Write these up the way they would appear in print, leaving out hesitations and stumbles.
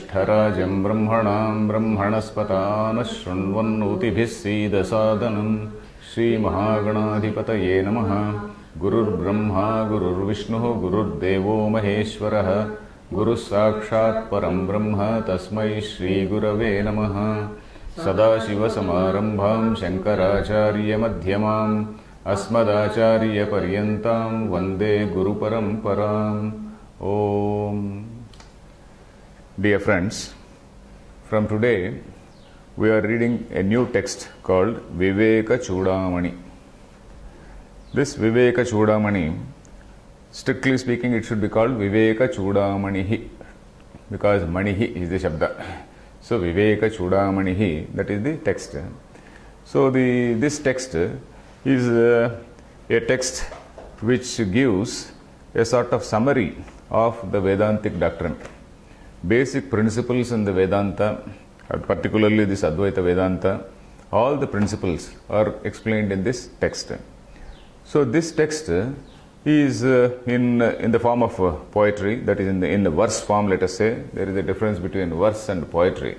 ज्येष्ठराजं ब्रह्मणां ब्रह्मणस्पतानः शृण्वन्नोतिभिः सीदसादनं श्रीमहागणाधिपतये नमः। गुरुर्ब्रह्मा गुरुर्विष्णुः गुरुर्देवो महेश्वरः गुरुः साक्षात् परं ब्रह्म तस्मै श्रीगुरवे नमः। सदाशिवसमारम्भां शङ्कराचार्यमध्यमाम् अस्मदाचार्यपर्यन्तां वन्दे गुरुपरम्पराम्। Om. Dear friends, from today we are reading a new text called Viveka Chudamani. This Viveka Chudamani, strictly speaking, it should be called Viveka Chudamanihi, because Manihi is the Shabda. So Viveka Chudamanihi, that is the text. So this text is a text which gives a sort of summary of the Vedantic doctrine. Basic principles in the Vedanta, particularly this Advaita Vedanta, all the principles are explained in this text. So this text is in the form of poetry, that is in the verse form, let us say. There is a difference between verse and poetry.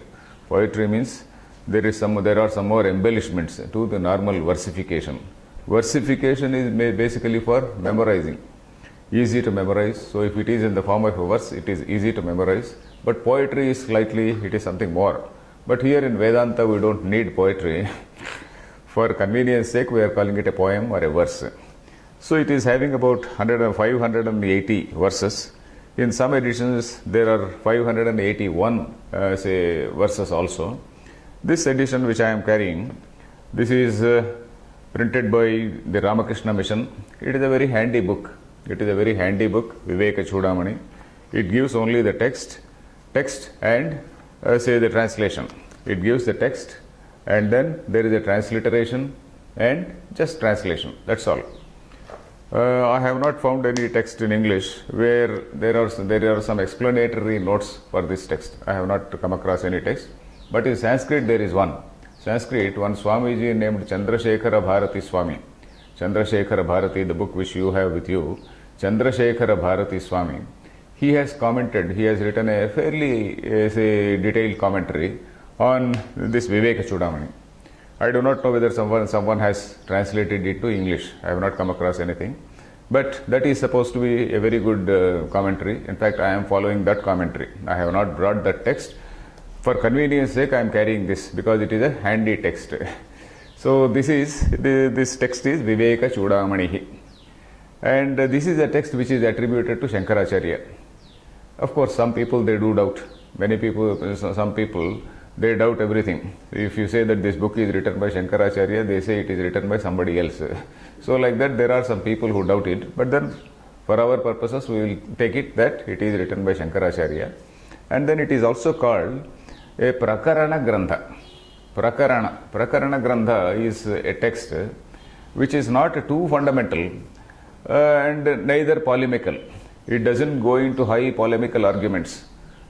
Poetry means there are some more embellishments to the normal versification. Versification is basically for memorizing. Easy to memorize. So if it is in the form of a verse, it is easy to memorize. But poetry is it is something more. But here in Vedanta, we don't need poetry. For convenience sake, we are calling it a poem or a verse. So it is having about 580 verses. In some editions, there are 581 verses also. This edition which I am carrying, this is printed by the Ramakrishna Mission. It is a very handy book. It is a very handy book, Viveka Chudamani. It gives only the text and the translation. It gives the text and then there is a transliteration and just translation. That's all. I have not found any text in English where there are some explanatory notes for this text. I have not come across any text. But in Sanskrit there is one. Sanskrit, one Swamiji named Chandrasekhara Bharati Swami. Chandrasekhara Bharati, the book which you have with you, Chandrasekhara Bharati Swami, he has written a fairly detailed commentary on this Viveka Chudamani. I do not know whether someone has translated it to English. I have not come across anything. But that is supposed to be a very good commentary. In fact, I am following that commentary. I have not brought that text. For convenience sake, I am carrying this because it is a handy text. So this text is Viveka Chudamanihi. And this is a text which is attributed to Shankaracharya. Of course, some people they do doubt. Some people they doubt everything. If you say that this book is written by Shankaracharya, they say it is written by somebody else. So like that, there are some people who doubt it. But then, for our purposes, we will take it that it is written by Shankaracharya. And then it is also called a Prakarana Grantha. Prakarana Grantha is a text which is not too fundamental and neither polemical. It doesn't go into high polemical arguments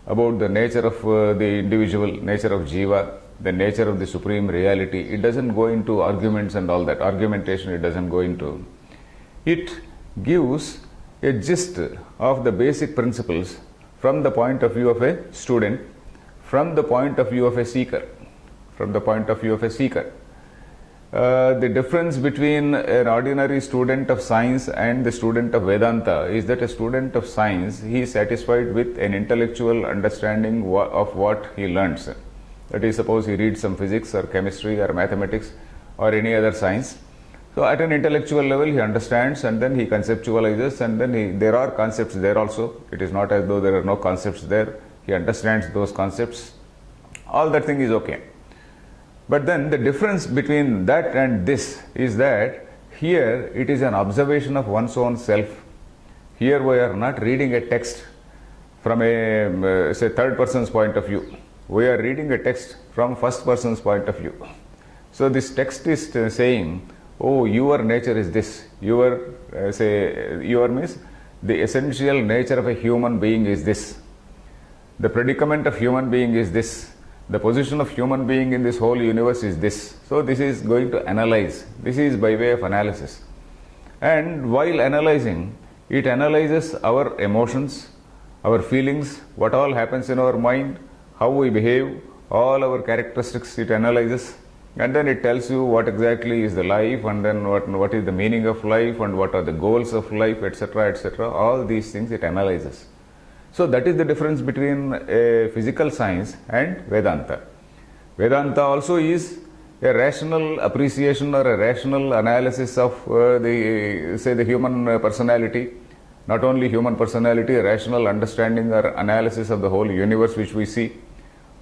about the nature of the individual, nature of Jiva, the nature of the supreme reality. It doesn't go into arguments and all that. Argumentation it doesn't go into. It gives a gist of the basic principles from the point of view of a student, from the point of view of a seeker. The difference between an ordinary student of science and the student of Vedanta is that a student of science, he is satisfied with an intellectual understanding of what he learns. That is, suppose he reads some physics or chemistry or mathematics or any other science. So at an intellectual level he understands and then he conceptualizes and then there are concepts there also. It is not as though there are no concepts there. He understands those concepts. All that thing is okay. But then the difference between that and this is that here it is an observation of one's own self. Here we are not reading a text from a third person's point of view. We are reading a text from first person's point of view. So this text is saying, oh, your nature is this. Your means the essential nature of a human being is this. The predicament of human being is this. The position of human being in this whole universe is this. So this is going to analyze. This is by way of analysis. And while analyzing, it analyzes our emotions, our feelings, what all happens in our mind, how we behave, all our characteristics it analyzes, and then it tells you what exactly is the life, and then what is the meaning of life, and what are the goals of life, etc., etc. All these things it analyzes. So that is the difference between a physical science and Vedanta. Vedanta also is a rational appreciation or a rational analysis of the human personality. Not only human personality, a rational understanding or analysis of the whole universe which we see.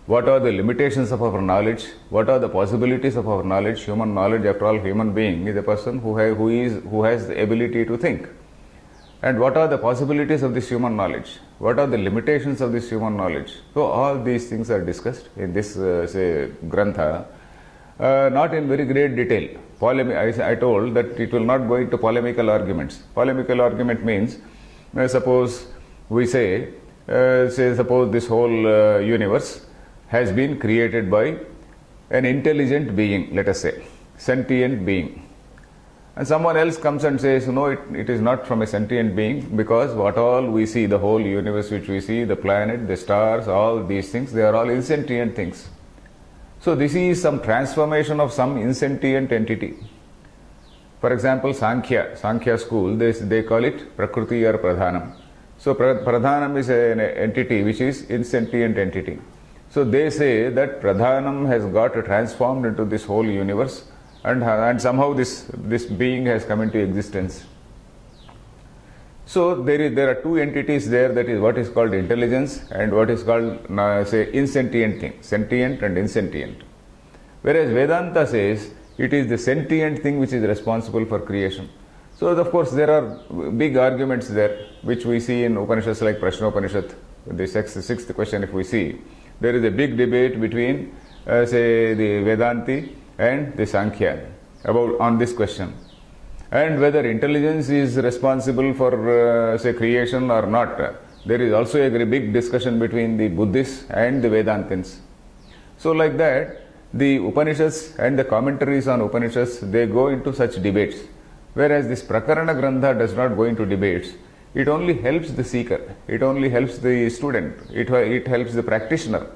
What are the limitations of our knowledge? What are the possibilities of our knowledge? Human knowledge, after all, human being is a person who has the ability to think. And what are the possibilities of this human knowledge? What are the limitations of this human knowledge? So all these things are discussed in this Grantha, not in very great detail. I told that it will not go into polemical arguments. Polemical argument means, suppose we say suppose this whole universe has been created by an intelligent being, let us say, sentient being. And someone else comes and says, no, it is not from a sentient being, because what all we see, the whole universe which we see, the planet, the stars, all these things, they are all insentient things. So this is some transformation of some insentient entity. For example, Sankhya school, they call it Prakriti or Pradhanam. So Pradhanam is an entity which is insentient entity. So they say that Pradhanam has got transformed into this whole universe, and somehow this being has come into existence. So there are two entities there, that is what is called intelligence and what is called insentient thing, sentient and insentient. Whereas Vedanta says it is the sentient thing which is responsible for creation. So of course there are big arguments there which we see in Upanishads like Prashnopanishad, the sixth question if we see. There is a big debate between the Vedanti and the Sankhya on this question, and whether intelligence is responsible for creation or not. There is also a very big discussion between the Buddhists and the Vedantins. So like that, the Upanishads and the commentaries on Upanishads, they go into such debates, whereas this Prakarana Grantha does not go into debates. It only helps the seeker, it only helps the student, it helps the practitioner,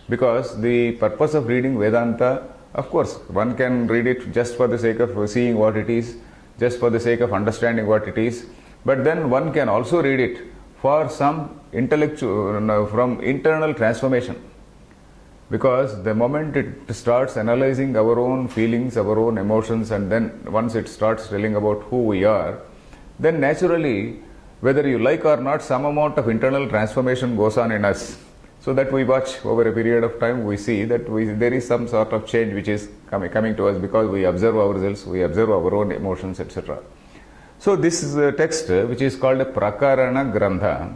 because the purpose of reading Vedanta, of course, one can read it just for the sake of seeing what it is, just for the sake of understanding what it is, but then one can also read it for some from internal transformation, because the moment it starts analyzing our own feelings, our own emotions, and then once it starts telling about who we are, then naturally, whether you like or not, some amount of internal transformation goes on in us. So that we watch over a period of time, we see that there is some sort of change which is coming to us, because we observe ourselves, we observe our own emotions, etc. So this is a text which is called a Prakarana Grantha.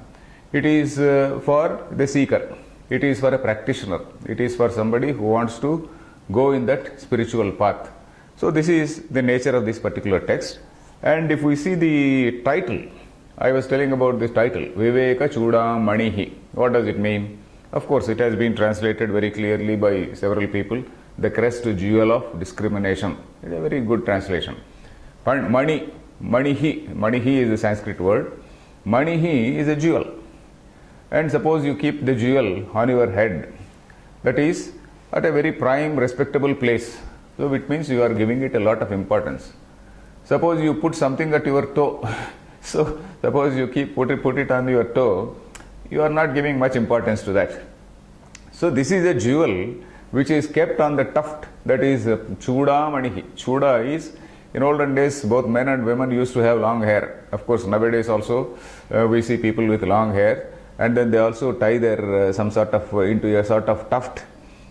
It is for the seeker, it is for a practitioner, it is for somebody who wants to go in that spiritual path. So this is the nature of this particular text. And if we see the title, I was telling about this title, Viveka Chudamanihi. What does it mean? Of course, it has been translated very clearly by several people, the crest jewel of discrimination. It is a very good translation. Manihi is a Sanskrit word. Manihi is a jewel. And suppose you keep the jewel on your head, that is at a very prime, respectable place. So it means you are giving it a lot of importance. Suppose you put something at your toe. So suppose you put it on your toe, you are not giving much importance to that. So this is a jewel which is kept on the tuft, that is Chudamanihi. Chuda is, in olden days, both men and women used to have long hair. Of course, nowadays also we see people with long hair, and then they also tie their some sort of into a sort of tuft.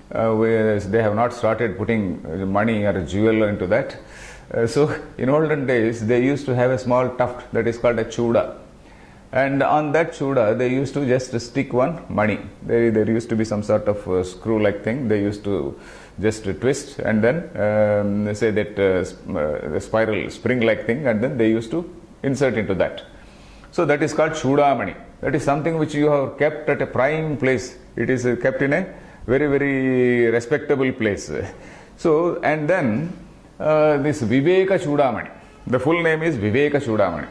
Whereas they have not started putting money or a jewel into that. So in olden days they used to have a small tuft that is called a chuda, and on that chuda they used to just stick one money. There used to be some sort of screw like thing they used to just twist, and then say that spiral spring like thing, and then they used to insert into that. So that is called chudamani. That is something which you have kept at a prime place. It is kept in a very, very respectable place. So, and then this Viveka Chudamani, the full name is Viveka Chudamani.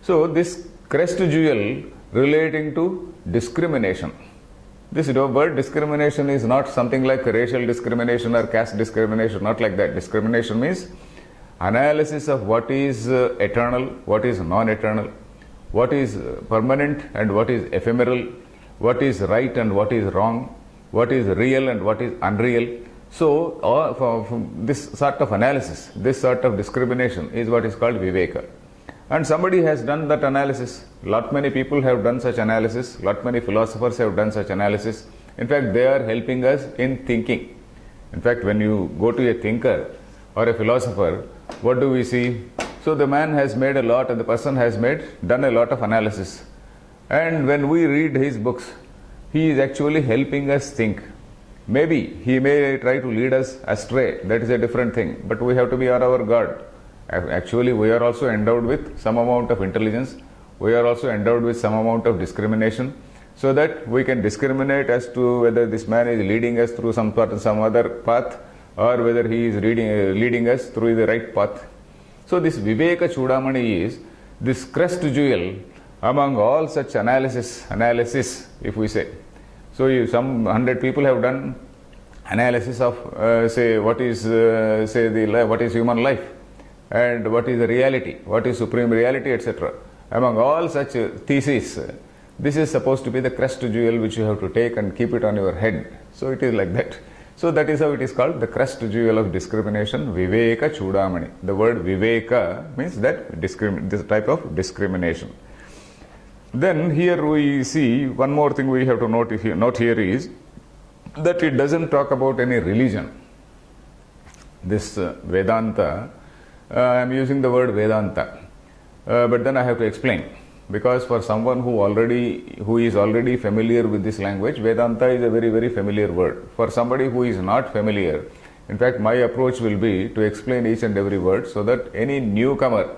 So this crest jewel relating to discrimination. This word discrimination is not something like racial discrimination or caste discrimination, not like that. Discrimination means analysis of what is eternal, what is non-eternal, what is permanent and what is ephemeral, what is right and what is wrong, what is real and what is unreal. So, this sort of analysis, this sort of discrimination is what is called Viveka. And somebody has done that analysis. Lot many people have done such analysis. Lot many philosophers have done such analysis. In fact, they are helping us in thinking. In fact, when you go to a thinker or a philosopher, what do we see? So the man has made a lot, and the person has done a lot of analysis. And when we read his books, he is actually helping us think. Maybe he may try to lead us astray. That is a different thing. But we have to be on our guard. Actually, we are also endowed with some amount of intelligence. We are also endowed with some amount of discrimination, so that we can discriminate as to whether this man is leading us through some other path, or whether he is leading us through the right path. So this Viveka Chudamani is this crest jewel among all such analysis, if we say. So some 100 people have done analysis of what is what is human life, and what is the reality, what is supreme reality, etc. Among all such theses, this is supposed to be the crest jewel which you have to take and keep it on your head. So it is like that. So that is how it is called, the crest jewel of discrimination, Viveka Chudamani. The word Viveka means that this type of discrimination. Then here we see one more thing we have to note here is that it doesn't talk about any religion. This Vedanta, I am using the word Vedanta, but then I have to explain, because for someone who is already familiar with this language, Vedanta is a very, very familiar word. For somebody who is not familiar, in fact, my approach will be to explain each and every word so that any newcomer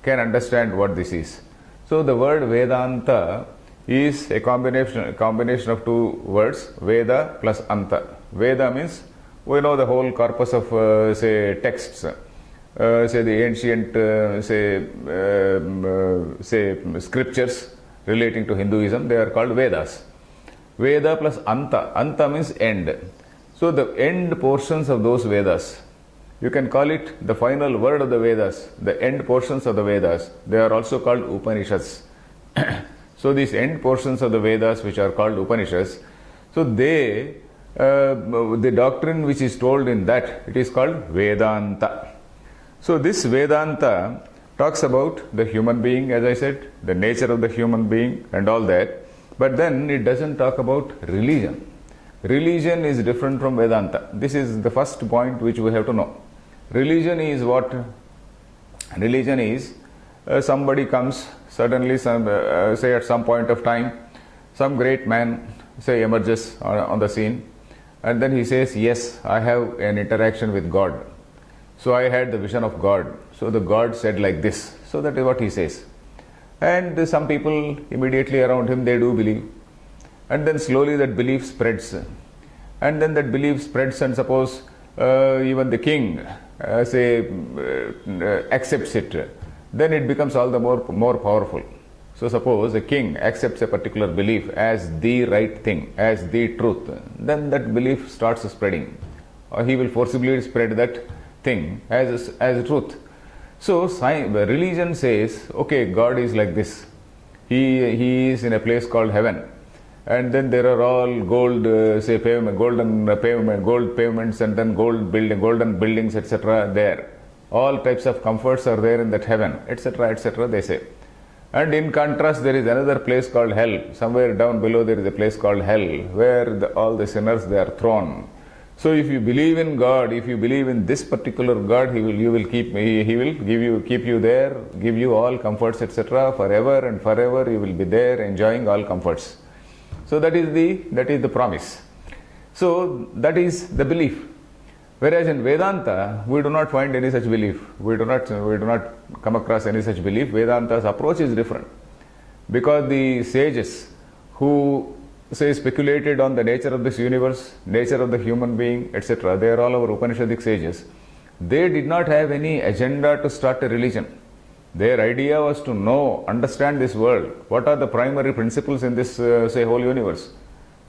can understand what this is. So the word Vedanta is a combination of two words, Veda plus Anta. Veda means we know the whole corpus of texts. The ancient scriptures relating to Hinduism, they are called Vedas. Veda plus Anta. Anta means end. So the end portions of those Vedas, you can call it the final word of the Vedas, the end portions of the Vedas, they are also called Upanishads. So these end portions of the Vedas, which are called Upanishads, so the doctrine which is told in that, it is called Vedanta. So this Vedanta talks about the human being, as I said, the nature of the human being and all that, but then it doesn't talk about religion. Religion is different from Vedanta. This is the first point which we have to know. Religion is what? Religion is somebody comes, suddenly say at some point of time, some great man emerges on the scene, and then he says, yes, I have an interaction with God. So I had the vision of God. So the God said like this. So that is what he says. And some people immediately around him, they do believe. And then slowly that belief spreads. And then that belief spreads, and suppose even the king accepts it, then it becomes all the more powerful. So suppose a king accepts a particular belief as the right thing, as the truth, then that belief starts spreading. Or he will forcibly spread that thing as truth. So religion says, okay, God is like this. He is in a place called heaven, and then there are all gold pavements, and then golden buildings, etc. there. All types of comforts are there in that heaven, etc., etc. they say. And in contrast, there is another place called hell. Somewhere down below there is a place called hell, where all the sinners, they are thrown. So if you believe in God, if you believe in this particular God, He will keep you there, give you all comforts, etc. Forever and forever you will be there enjoying all comforts. So that is the promise. So that is the belief. Whereas in Vedanta, we do not find any such belief. We do not come across any such belief. Vedanta's approach is different, because the sages who speculated on the nature of this universe, nature of the human being, etc. They are all our Upanishadic sages. They did not have any agenda to start a religion. Their idea was to understand this world. What are the primary principles in this whole universe?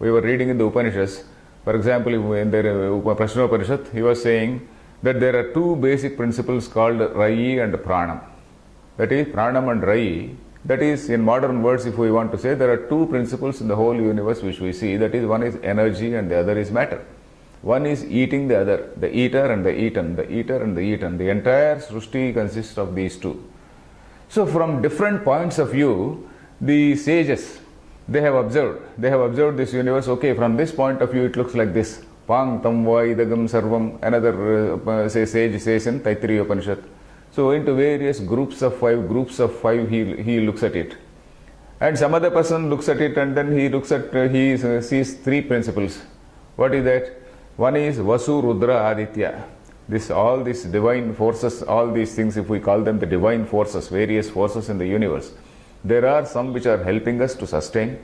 we were reading in the Upanishads. For example, in the Prashna Upanishad, he was saying that there are two basic principles called Rayi and Pranam. That is, Pranam and Rayi. That is, in modern words, if we want to say, there are two principles in the whole universe which we see. That is, one is energy and the other is matter. One is eating the other, the eater and the eaten, the eater and the eaten. The entire Srushti consists of these two. So, from different points of view, the sages, they have observed this universe. Okay, from this point of view, it looks like this. Pang tam va idagam sarvam. Another sage says in Taittiriya Upanishad. So, into various groups of five, he looks at it. And some other person looks at it, and then he sees three principles. What is that? One is Vasu, Rudra, Aditya. All these divine forces, all these things, if we call them the divine forces, various forces in the universe, there are some which are helping us to sustain.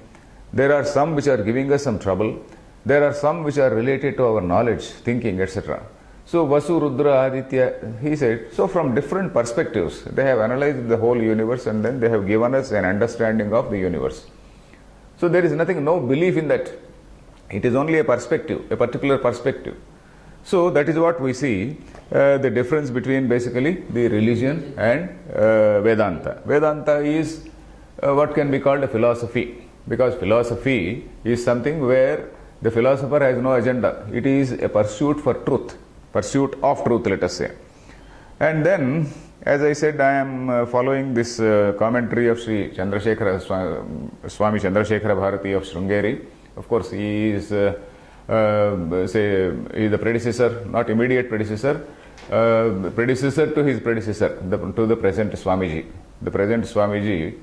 There are some which are giving us some trouble. There are some which are related to our knowledge, thinking, etc. So Vasu, Rudra, Aditya, he said, so from different perspectives, they have analyzed the whole universe and then they have given us an understanding of the universe. So there is nothing, no belief in that. It is only a perspective, a particular perspective. So that is what we see, the difference between basically the religion and Vedanta. Vedanta is what can be called a philosophy, because philosophy is something where the philosopher has no agenda. It is a pursuit for truth, pursuit of truth, let us say. And then, as I said, I am following this commentary of Sri Chandrasekhara, Swami Chandrasekhara Bharati of Sringeri. Of course, he is he is the predecessor, not immediate predecessor, predecessor to his predecessor, to the present Swamiji. The present Swamiji,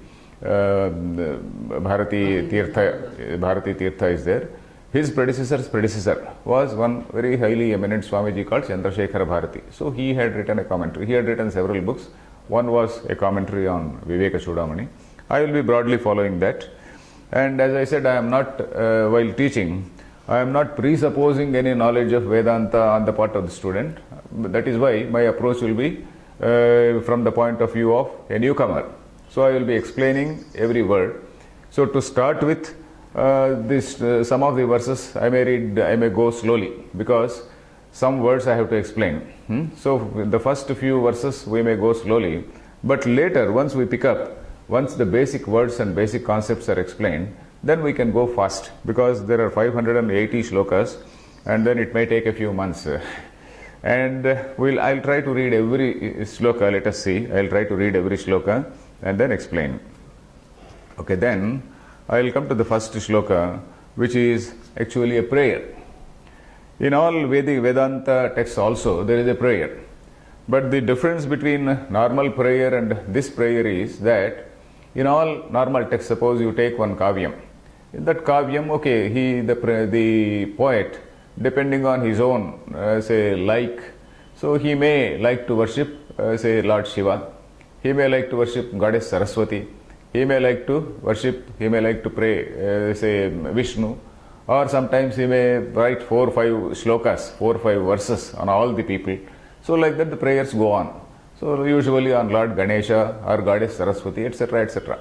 Bharati Tirtha is there. His predecessor's predecessor was one very highly eminent Swamiji called Chandrasekhara Bharati. So he had written a commentary. He had written several books. One was a commentary on Viveka Chudamani. I will be broadly following that. And as I said, I am not, while teaching, I am not presupposing any knowledge of Vedanta on the part of the student. That is why my approach will be from the point of view of a newcomer. So I will be explaining every word. So to start with, some of the verses I may go slowly, because some words I have to explain. So the first few verses we may go slowly, but later once we pick up, once the basic words and basic concepts are explained, then we can go fast, because there are 580 shlokas and then it may take a few months. And I'll try to read every shloka. Let us see. I'll try to read every shloka and then explain. Okay, then I will come to the first shloka, which is actually a prayer. In all Vedic Vedanta texts also, there is a prayer. But the difference between normal prayer and this prayer is that in all normal texts, suppose you take one kavyam. In that kavyam, okay, the poet, depending on his own, so he may like to worship, Lord Shiva. He may like to worship Goddess Saraswati. He may like to pray, Vishnu, or sometimes he may write 4 or 5 shlokas, 4 or 5 verses on all the people. So like that the prayers go on. So usually on Lord Ganesha or Goddess Saraswati, etc., etc.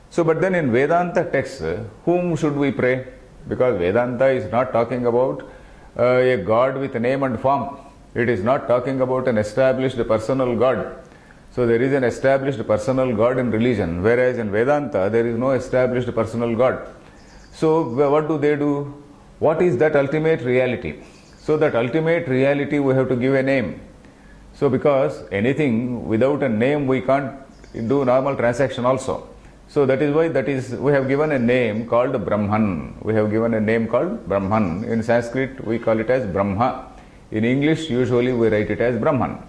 So but then in Vedanta texts, whom should we pray? Because Vedanta is not talking about a God with a name and form. It is not talking about an established personal God. So there is an established personal God in religion, whereas in Vedanta there is no established personal God. So what do? What is that ultimate reality? So that ultimate reality we have to give a name. So because anything without a name we can't do normal transaction also. So that is why we have given a name called Brahman. We have given a name called Brahman. In Sanskrit we call it as Brahma. In English usually we write it as Brahman.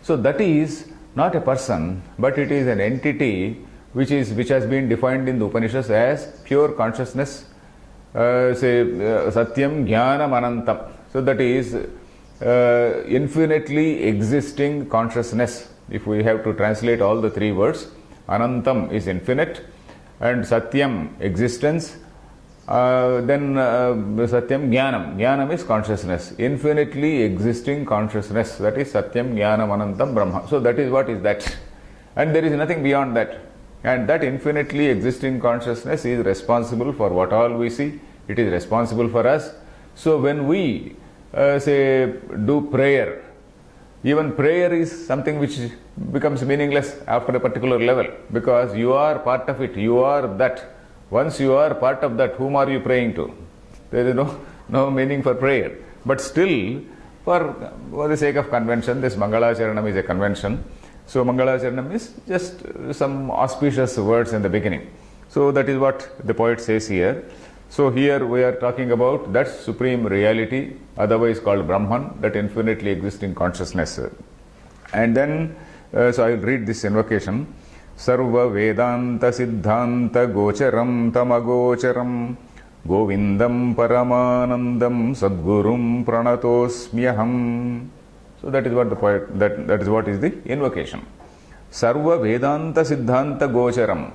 So that is not a person, but it is an entity which has been defined in the Upanishads as pure consciousness, Satyam Jnanam Anantam. So that is infinitely existing consciousness. If we have to translate all the 3 words, Anantam is infinite, and Satyam existence, then Satyam Jnanam. Jnanam is consciousness, infinitely existing consciousness. That is Satyam Jnanam Anantam Brahma. So that is what is that. And there is nothing beyond that. And that infinitely existing consciousness is responsible for what all we see. It is responsible for us. So when we say do prayer, even prayer is something which becomes meaningless after a particular level, because you are part of it, you are that. Once you are part of that, whom are you praying to? There is no meaning for prayer. But still, for the sake of convention, this Mangalacharanam is a convention. So Mangalacharanam is just some auspicious words in the beginning. So that is what the poet says here. So here we are talking about that supreme reality, otherwise called Brahman, that infinitely existing consciousness. And then, so I will read this invocation. Sarva Vedanta Siddhanta Gocharam Tamagocharam Govindam Paramanandam Sadgurum Pranatosmyaham. So that is what the poet, that is what is the invocation. Sarva Vedanta Siddhanta Gocharam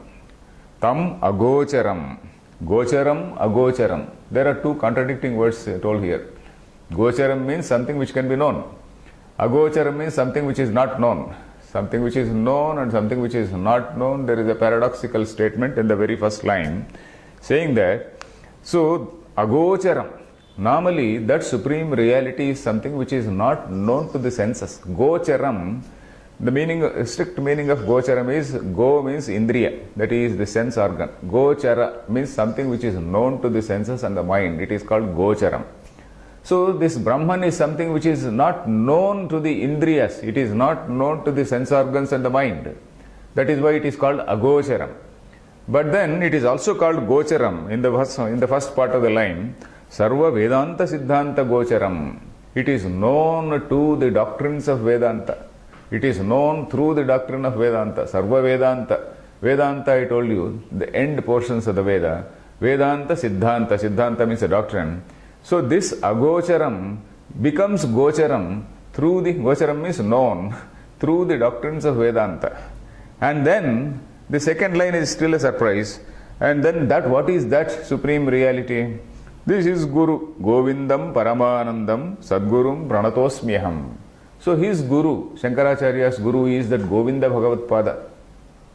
Tam Agocharam. Gocharam, Agocharam. There are two contradicting words told here. Gocharam means something which can be known. Agocharam means something which is not known. Something which is known and something which is not known. There is a paradoxical statement in the very first line saying that, so Agocharam, normally that supreme reality is something which is not known to the senses. Gocharam, the meaning, strict meaning of Gocharam is, Go means Indriya, that is the sense organ. Gochara means something which is known to the senses and the mind. It is called Gocharam. So this Brahman is something which is not known to the Indriyas. It is not known to the sense organs and the mind. That is why it is called Agocharam. But then it is also called Gocharam in the first part of the line. Sarva Vedanta Siddhanta Gocharam. It is known to the doctrines of Vedanta. It is known through the doctrine of Vedanta. Sarva Vedanta. Vedanta, I told you, the end portions of the Veda. Vedanta Siddhanta. Siddhanta means a doctrine. So this Agocharam becomes Gocharam through the, Gocharam means known, through the doctrines of Vedanta. And then the second line is still a surprise. And then that, what is that supreme reality? This is Guru. Govindam Paramanandam Sadgurum Pranatosmyaham. So his Guru, Shankaracharya's Guru, is that Govinda Bhagavatpada.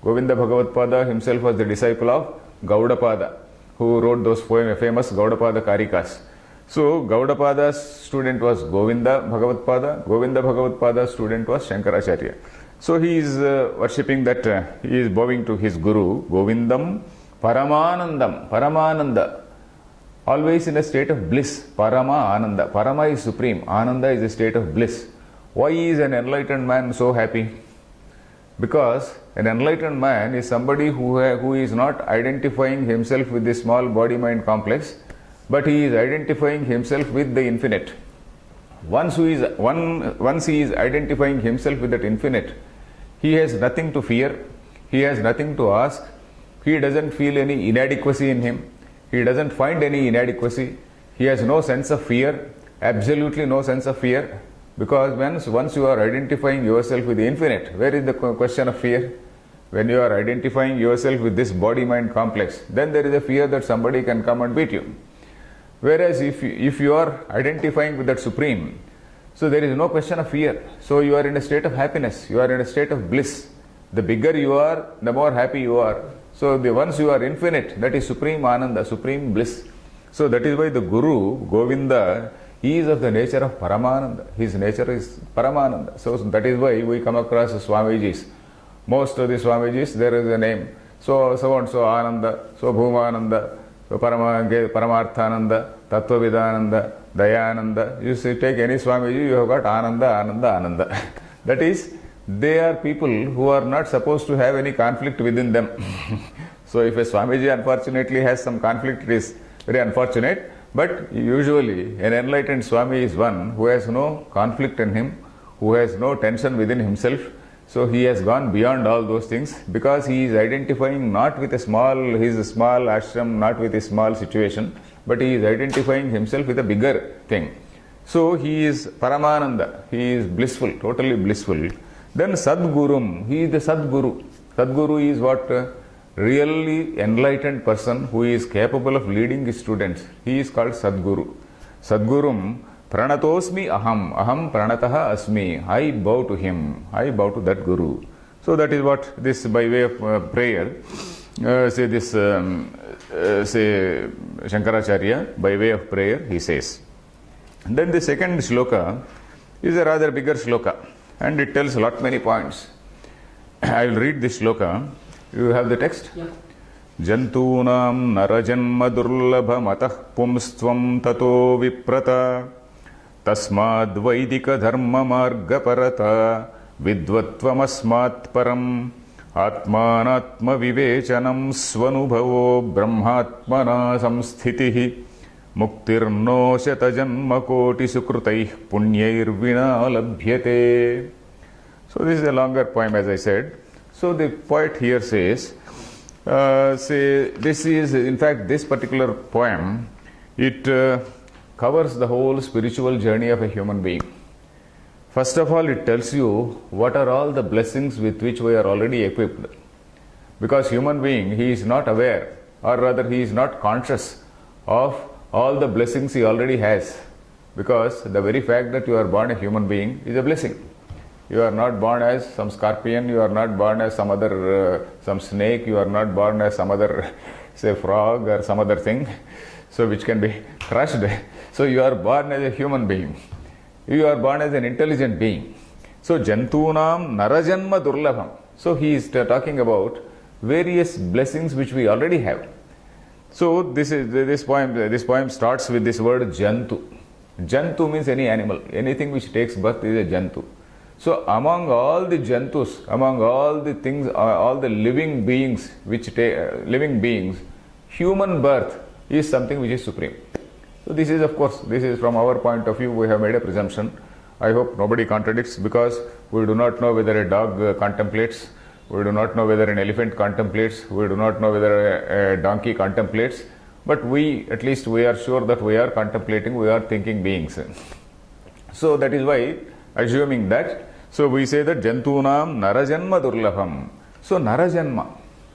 Govinda Bhagavatpada himself was the disciple of Gaudapada, who wrote those famous Gaudapada Karikas. So Gaudapada's student was Govinda Bhagavatpada. Govinda Bhagavatpada's student was Shankaracharya. So he is worshipping that, he is bowing to his Guru, Govindam Paramanandam. Paramananda, always in a state of bliss. Parama Ananda. Parama is supreme. Ananda is a state of bliss. Why is an enlightened man so happy? Because an enlightened man is somebody who is not identifying himself with the small body-mind complex, but he is identifying himself with the infinite. Once he is identifying himself with that infinite, he has nothing to fear, he has nothing to ask, he doesn't feel any inadequacy in him, he doesn't find any inadequacy, he has no sense of fear, absolutely no sense of fear. Because once you are identifying yourself with the infinite, where is the question of fear? When you are identifying yourself with this body-mind complex, then there is a fear that somebody can come and beat you. Whereas if you are identifying with that supreme, so there is no question of fear. So you are in a state of happiness, you are in a state of bliss. The bigger you are, the more happy you are. So once you are infinite, that is supreme Ananda, supreme bliss. So that is why the Guru, Govinda, he is of the nature of Paramananda. His nature is Paramananda. So that is why we come across Swamijis. Most of the Swamijis, there is a name. So and so Ananda, so Bhumananda, so Paramarthananda, Tattvavidananda, Dayananda. You see, take any Swamiji, you have got Ananda, Ananda, Ananda. That is, they are people who are not supposed to have any conflict within them. So if a Swamiji unfortunately has some conflict, it is very unfortunate. But usually an enlightened Swami is one who has no conflict in him, who has no tension within himself. So he has gone beyond all those things, because he is identifying not with his small ashram, not with a small situation, but he is identifying himself with a bigger thing. So he is Paramananda, he is blissful, totally blissful. Then Sadgurum, he is the Sadguru. Sadguru is what? Really enlightened person who is capable of leading his students. He is called Sadguru. Sadgurum Pranatosmi aham. Aham pranataha asmi. I bow to him. I bow to that Guru. So that is what this, by way of prayer, say this say Shankaracharya, by way of prayer, he says. And then the second shloka is a rather bigger shloka, and it tells many points. I will read this shloka. You have the text? Yeah. Jantunam narajanma durlabhamatah pumstvam tato viprata tasmad vaidika dharma marga parata vidvatvam asmat param atmanatma vivechanam svanubhavo brahmatmana samsthitihi muktirno shatajanma koti sukrutai punyair vina labhyate. So this is a longer poem, as I said. So the poet here says, this is, in fact, this particular poem, it covers the whole spiritual journey of a human being. First of all, it tells you what are all the blessings with which we are already equipped. Because human being, he is not aware, or rather he is not conscious of all the blessings he already has. Because the very fact that you are born a human being is a blessing. You are not born as some scorpion, you are not born as some other, some snake, you are not born as some other, say, frog or some other thing, so which can be crushed. So you are born as a human being. You are born as an intelligent being. So jantunam narajanma durlabham. So he is talking about various blessings which we already have. So this poem starts with this word jantu. Jantu means any animal. Anything which takes birth is a jantu. So among all the jantus, among all the things, all the living beings human birth is something which is supreme. So this is, of course, this is from our point of view, we have made a presumption. I hope nobody contradicts, because we do not know whether a dog contemplates, we do not know whether an elephant contemplates, we do not know whether a donkey contemplates, but we, at least we are sure that we are contemplating, we are thinking beings. So that is why, assuming that, so we say that jantunam narajanma durlabham. So narajanma,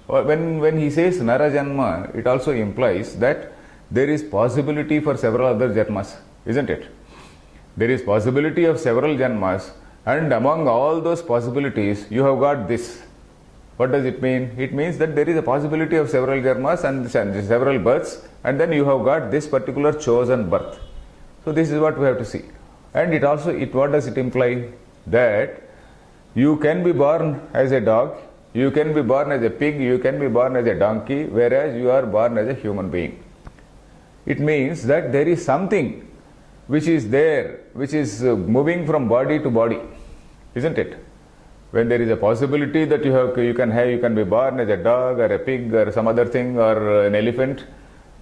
when he says narajanma, it also implies that there is possibility for several other janmas, isn't it? There is possibility of several janmas, and among all those possibilities, you have got this. What does it mean? It means that there is a possibility of several janmas and several births, and then you have got this particular chosen birth. So this is what we have to see. And it also, what does it imply? That you can be born as a dog, you can be born as a pig, you can be born as a donkey, whereas you are born as a human being. It means that there is something which is there, which is moving from body to body, isn't it? When there is a possibility that you can be born as a dog or a pig or some other thing or an elephant,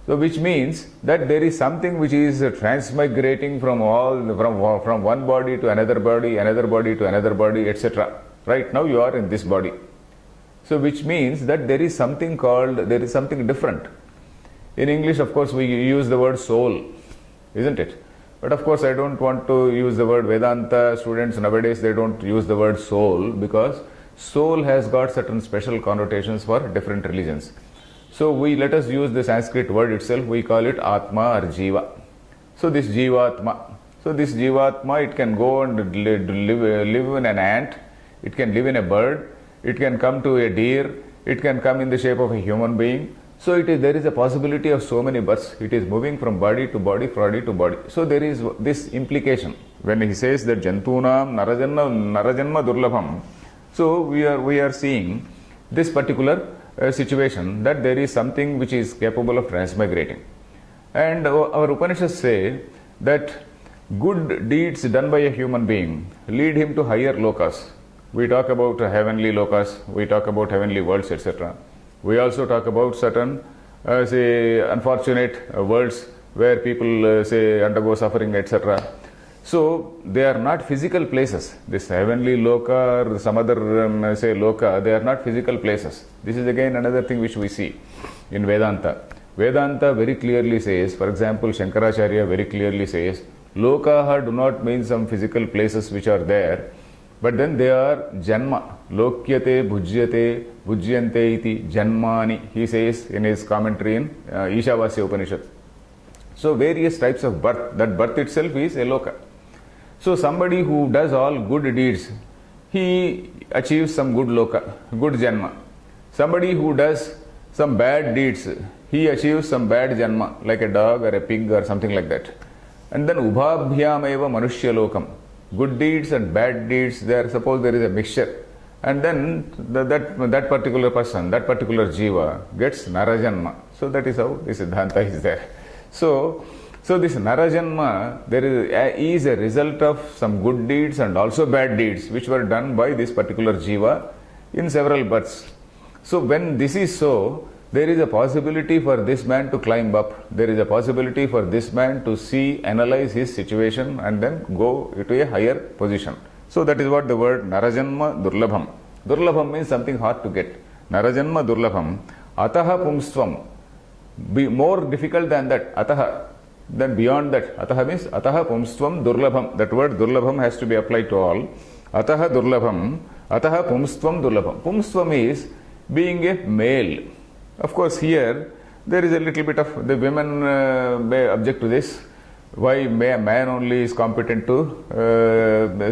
so which means that there is something which is transmigrating from one body to another body to another body, etc. Right now you are in this body. So which means that there is something different. In English, of course, we use the word soul, isn't it? But of course, I don't want to use the word Vedanta. Students nowadays, they don't use the word soul, because soul has got certain special connotations for different religions. So let us use the Sanskrit word itself, we call it Atma or Jiva. So this Jivatma. So this Jivatma, it can go and live in an ant, it can live in a bird, it can come to a deer, it can come in the shape of a human being. So there is a possibility of so many births. It is moving from body to body, body to body. So there is this implication. When he says that Jantunam narajanma durlabham, so we are seeing this particular situation, that there is something which is capable of transmigrating. And our Upanishads say that good deeds done by a human being lead him to higher lokas. We talk about heavenly lokas, we talk about heavenly worlds, etc. We also talk about certain, unfortunate worlds where people, undergo suffering, etc. So they are not physical places. This heavenly loka or some other, loka, they are not physical places. This is again another thing which we see in Vedanta. Vedanta very clearly says, for example, Shankaracharya very clearly says, lokaha do not mean some physical places which are there, but then they are janma. Lokyate, bhujyate, bhujyante iti, janmani, he says in his commentary in Ishavasya Upanishad. So various types of birth, that birth itself is a loka. So somebody who does all good deeds, he achieves some good loka, good janma. Somebody who does some bad deeds, he achieves some bad janma, like a dog or a pig or something like that. And then ubhabhyameva manushya lokam. Good deeds and bad deeds, there suppose there is a mixture. And then that particular person, that particular jiva gets narajanma. So that is how this Siddhanta is there. So this narajanma, is a result of some good deeds and also bad deeds which were done by this particular jiva in several births. So when this is so, there is a possibility for this man to climb up. There is a possibility for this man to see, analyze his situation and then go to a higher position. So that is what the word narajanma durlabham. Durlabham means something hard to get. Narajanma durlabham. Ataha pumstvam. Be more difficult than that. Ataha. Then beyond that. Ataha means ataha pumstvam durlabham. That word durlabham has to be applied to all. Ataha durlabham. Ataha pumstvam durlabham. Pumstvam is being a male. Of course, here there is a little bit of the women may object to this. Why man only is competent to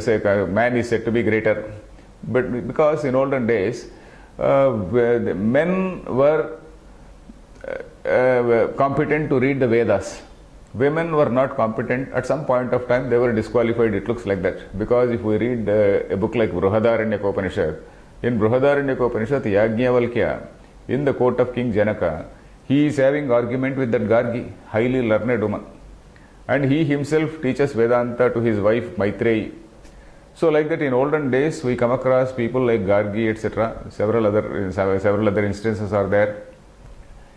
say man is said to be greater? But because in olden days, the men were competent to read the Vedas. Women were not competent. At some point of time, they were disqualified. It looks like that. Because if we read a book like Brihadaranyaka Upanishad, in Brihadaranyaka Upanishad, Yajnavalkya, in the court of King Janaka, he is having argument with that Gargi, highly learned woman. And he himself teaches Vedanta to his wife Maitreyi. So like that in olden days, we come across people like Gargi, etc. Several other instances are there.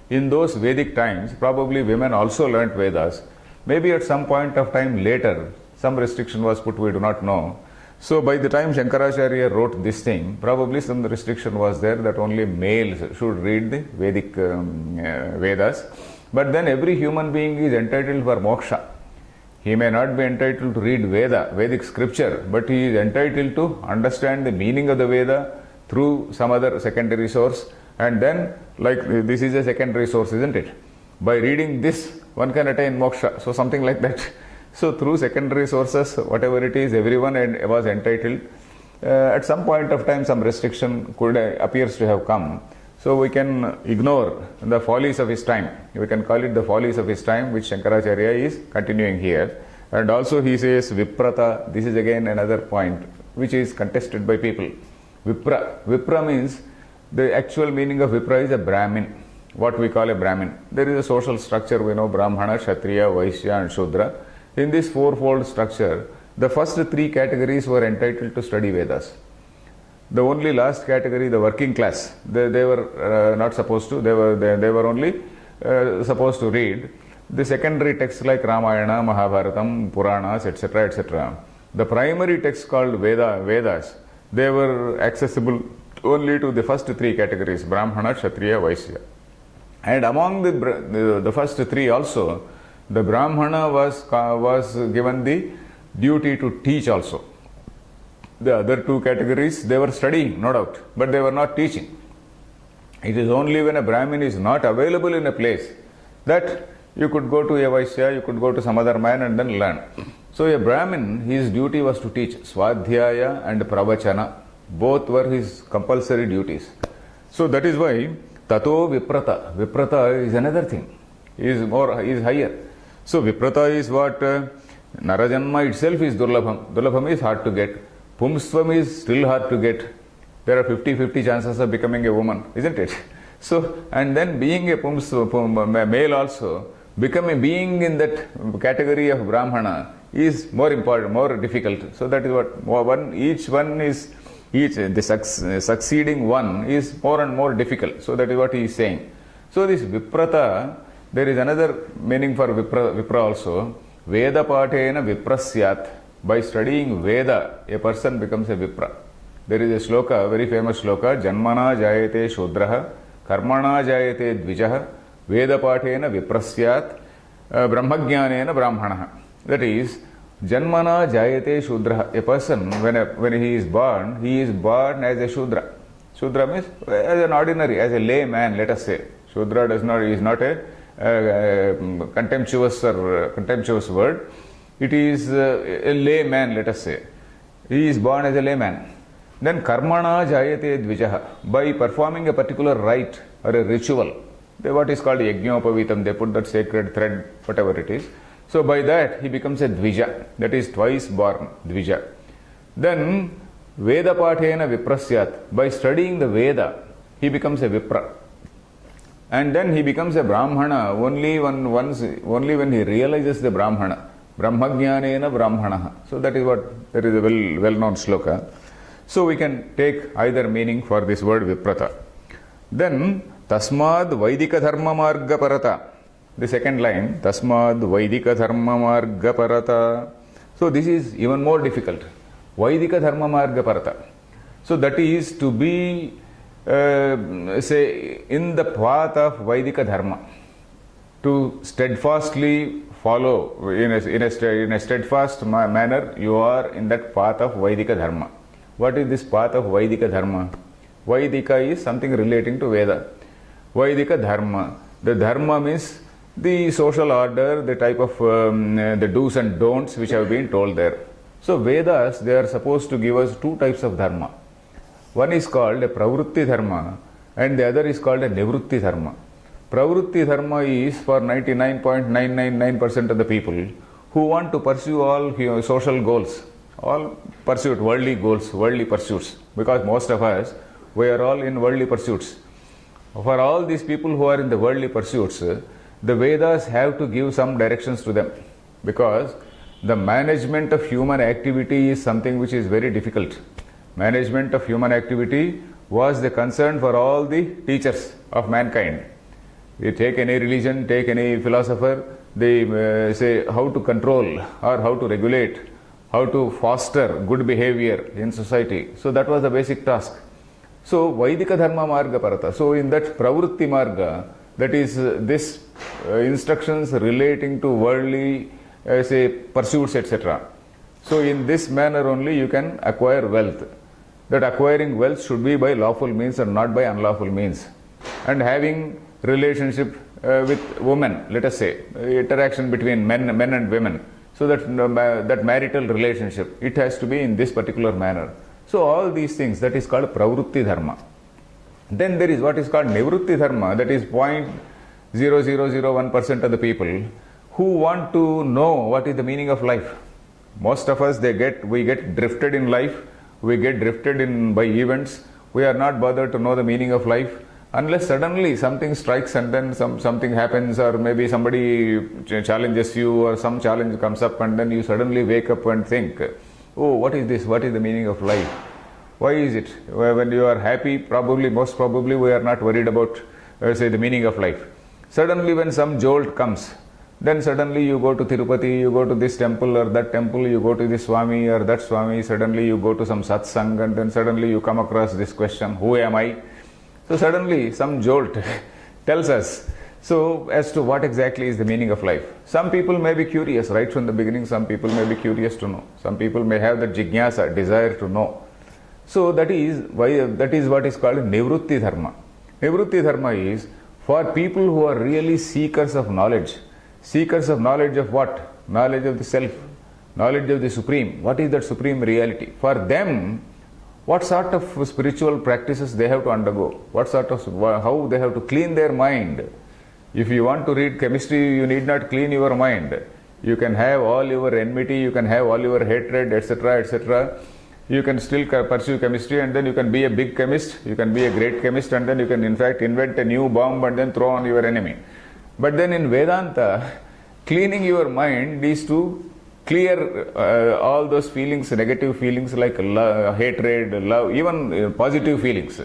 In those Vedic times, probably women also learnt Vedas. Maybe at some point of time later, some restriction was put, we do not know. So by the time Shankaracharya wrote this thing, probably some restriction was there that only males should read the Vedic Vedas. But then every human being is entitled for moksha. He may not be entitled to read Vedic scripture, but he is entitled to understand the meaning of the Veda through some other secondary source. And then, like this is a secondary source, isn't it? By reading this, one can attain moksha. So something like that. So through secondary sources, whatever it is, everyone was entitled. At some point of time, some restriction appears to have come. So we can ignore the follies of his time. We can call it the follies of his time, which Shankaracharya is continuing here. And also he says Viprata. This is again another point which is contested by people. Vipra means, the actual meaning of Vipra is a Brahmin, what we call a Brahmin. There is a social structure, we know Brahmana, Kshatriya, Vaishya and Shudra. In this fourfold structure, the first three categories were entitled to study Vedas. The only last category, the working class, they were not supposed to, they were only supposed to read the secondary texts like Ramayana, Mahabharatam, Puranas, etc., etc. The primary texts called Vedas, they were accessible only to the first three categories, Brahmana, Kshatriya, Vaishya. And among the first three also, the Brahmana was given the duty to teach also. The other two categories, they were studying, no doubt, but they were not teaching. It is only when a Brahmin is not available in a place that you could go to a Vaishya, you could go to some other man and then learn. So a Brahmin, his duty was to teach. Swadhyaya and Pravachana, both were his compulsory duties. So that is why Tato Viprata. Viprata is another thing, is higher. So Viprata is what Narajanma itself is Durlabham. Durlabham is hard to get. Pumstvam is still hard to get. There are 50-50 chances of becoming a woman, isn't it? So, and then being a male also, being in that category of Brahmana is more important, more difficult. So that is what the succeeding one is more and more difficult. So that is what he is saying. So this Viprata, there is another meaning for Vipra also. Veda patena viprasyat. By studying Veda, a person becomes a Vipra. There is a shloka, very famous shloka, Janmana jayate Shudraha, Karmana jayate Dvijaha, Veda patena viprasyat, Brahmajnanena Brahmanaha. That is, Janmana jayate Shudraha. A person, when he is born as a Shudra. Shudra means as an ordinary, as a layman, let us say. Shudra is not a contemptuous word. It is a layman, let us say. He is born as a layman. Then karmana jayate dvijaha. By performing a particular rite or a ritual, what is called Yajñopavitam, they put that sacred thread, whatever it is. So by that he becomes a Dvija, that is twice born, Dvija. Then Veda Pathena Viprasyat, by studying the Veda, he becomes a Vipra. And then he becomes a Brahmana only when he realizes the Brahmana. Brahmajnanena Brahmanaha. So that is a well-known sloka. So we can take either meaning for this word Viprata. Then Tasmad Vaidika Dharma Marga Parata. The second line, Tasmad Vaidika Dharma Marga Parata. So this is even more difficult. Vaidika Dharma Marga Parata. So that is to be, say, in the path of Vaidika Dharma. To steadfastly follow, in a steadfast manner, you are in that path of Vaidika Dharma. What is this path of Vaidika Dharma? Vaidika is something relating to Veda. Vaidika Dharma. The Dharma means the social order, the type of the do's and don'ts which have been told there. So Vedas, they are supposed to give us two types of Dharma. One is called a Pravrutti Dharma and the other is called a Nivrutti Dharma. Pravrutti Dharma is for 99.999% of the people who want to pursue all social goals, all pursuit, worldly goals, worldly pursuits. Because most of us, we are all in worldly pursuits. For all these people who are in the worldly pursuits, the Vedas have to give some directions to them. Because the management of human activity is something which is very difficult. Management of human activity was the concern for all the teachers of mankind. You take any religion, take any philosopher, they say how to control or how to regulate, how to foster good behavior in society. So that was the basic task. So Vaidika Dharma Marga Parata. So in that Pravrutti Marga, that is this instructions relating to worldly say pursuits, etc. So in this manner only you can acquire wealth. That acquiring wealth should be by lawful means and not by unlawful means. And having relationship with women, let us say, interaction between men and women. So that marital relationship, it has to be in this particular manner. So all these things, that is called Pravrutti Dharma. Then there is what is called Nivrutti Dharma, that is 0.0001% of the people who want to know what is the meaning of life. Most of us, we get drifted in life, we get drifted in by events, we are not bothered to know the meaning of life. Unless suddenly something strikes and then something happens, or maybe somebody challenges you or some challenge comes up and then you suddenly wake up and think, oh, what is this? What is the meaning of life? Why is it? When you are happy, most probably we are not worried about, say, the meaning of life. Suddenly when some jolt comes, then suddenly you go to Tirupati, you go to this temple or that temple, you go to this Swami or that Swami, suddenly you go to some satsang and then suddenly you come across this question, who am I? So suddenly some jolt tells us so as to what exactly is the meaning of life. Some people may be curious right from the beginning, some people may be curious to know. Some people may have the jignasa, desire to know. So that is what is called Nivrutti Dharma. Nivrutti Dharma is for people who are really seekers of knowledge. Seekers of knowledge of what? Knowledge of the self, knowledge of the Supreme. What is that Supreme reality? For them, what sort of spiritual practices they have to undergo, how they have to clean their mind. If you want to read chemistry, you need not clean your mind. You can have all your enmity, you can have all your hatred, etc., etc. You can still pursue chemistry and then you can be a big chemist, you can be a great chemist and then you can in fact invent a new bomb and then throw on your enemy. But then in Vedanta, cleaning your mind is to clear all those feelings, negative feelings like hatred, love, even positive feelings.